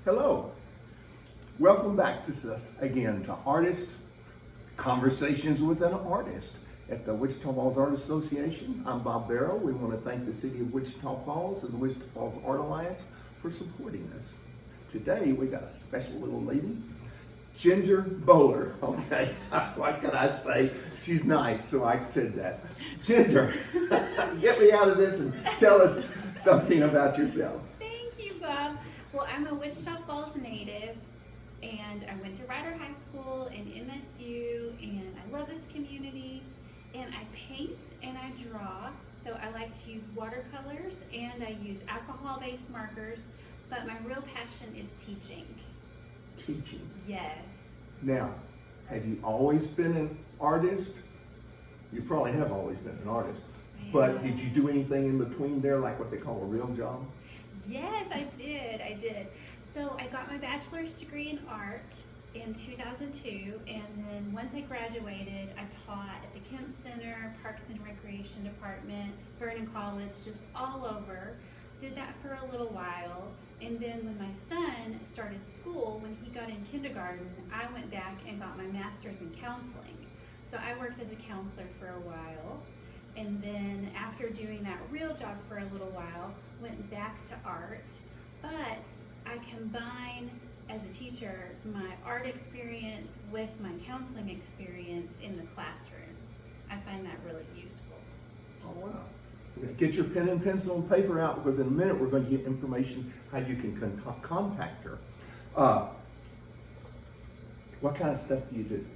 Hello. Welcome back to us again to Artist Conversations with an Artist at the Wichita Falls Art Association. I'm Bob Barrow. We want to thank the City of Wichita Falls and the Wichita Falls Art Alliance for supporting us. Today we got a special little lady, Ginger Boller. Okay, what can I say? She's nice, so I said that. Ginger, get me out of this and tell us something about yourself. Thank you, Bob. Well, I'm a Wichita Falls native, and I went to Rider High School and MSU, and I love this community, and I paint and I draw, so I like to use watercolors and I use alcohol-based markers, but my real passion is teaching. Teaching. Yes. Now, have you always been an artist? You probably have always been an artist, but did you do anything in between there, like what they call a real job? Yes, I did. So I got my bachelor's degree in art in 2002, and then once I graduated, I taught at the Kemp Center, Parks and Recreation Department, Vernon College, just all over. Did that for a little while, and then when my son started school, when he got in kindergarten, I went back and got my master's in counseling. So I worked as a counselor for a while, and then after doing that real job for a little while, went back to art, but I combine, as a teacher, my art experience with my counseling experience in the classroom. I find that really useful. Oh, wow. Get your pen and pencil and paper out, because in a minute we're going to get information how you can contact her. What kind of stuff do you do?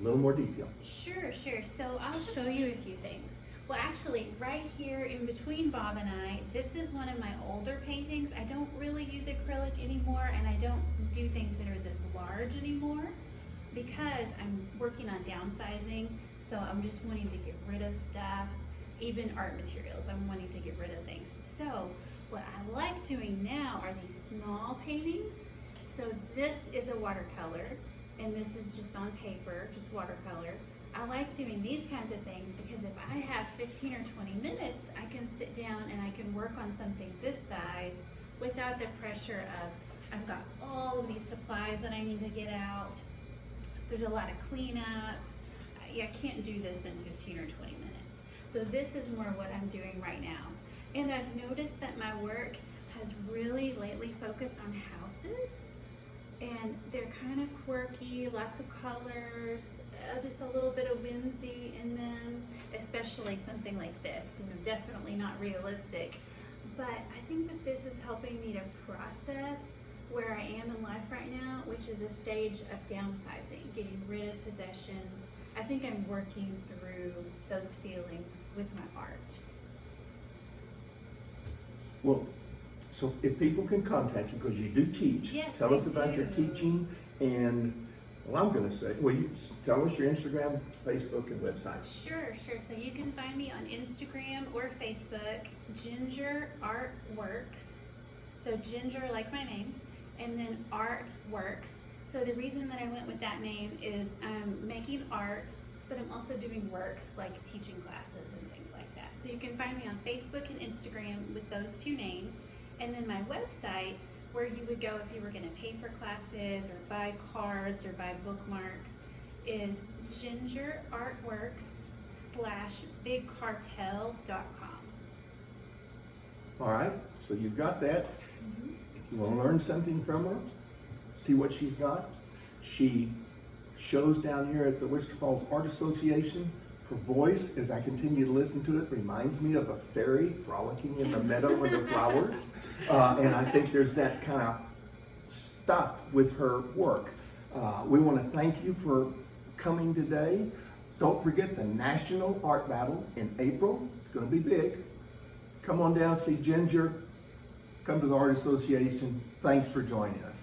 A little more detail. Sure. So I'll show you a few things. Well, actually, right here in between Bob and I, this is one of my older paintings. I don't really use acrylic anymore, and I don't do things that are this large anymore because I'm working on downsizing, so I'm just wanting to get rid of stuff, even art materials. I'm wanting to get rid of things. So what I like doing now are these small paintings. So this is a watercolor, and this is just on paper, just watercolor. I like doing these kinds of things because if I have 15 or 20 minutes, I can sit down and I can work on something this size without the pressure of, I've got all of these supplies that I need to get out. There's a lot of cleanup. I can't do this in 15 or 20 minutes. So this is more what I'm doing right now. And I've noticed that my work has really lately focused on houses. And they're kind of quirky, lots of colors, just a little bit of whimsy in them, especially something like this. Definitely not realistic. But I think that this is helping me to process where I am in life right now, which is a stage of downsizing, getting rid of possessions. I think I'm working through those feelings with my art. Well, so if people can contact you, because you do teach, yes, tell us I about do. your teaching, and well, I'm going to say, well, you tell us your Instagram, Facebook, and website. Sure. So you can find me on Instagram or Facebook, Ginger Artworks. So Ginger, like my name, and then Artworks. So the reason that I went with that name is I'm making art, but I'm also doing works like teaching classes and things like that. So you can find me on Facebook and Instagram with those two names. And then my website, where you would go if you were going to pay for classes or buy cards or buy bookmarks, is gingerartworks.bigcartel.com. All right, so you've got that. You want to learn something from her? See what she's got? She shows down here at the Wichita Falls Art Association. Her voice, as I continue to listen to it, reminds me of a fairy frolicking in the meadow with the flowers. And I think there's that kind of stuff with her work. We want to thank you for coming today. Don't forget the National Art Battle in April. It's going to be big. Come on down, see Ginger. Come to the Art Association. Thanks for joining us.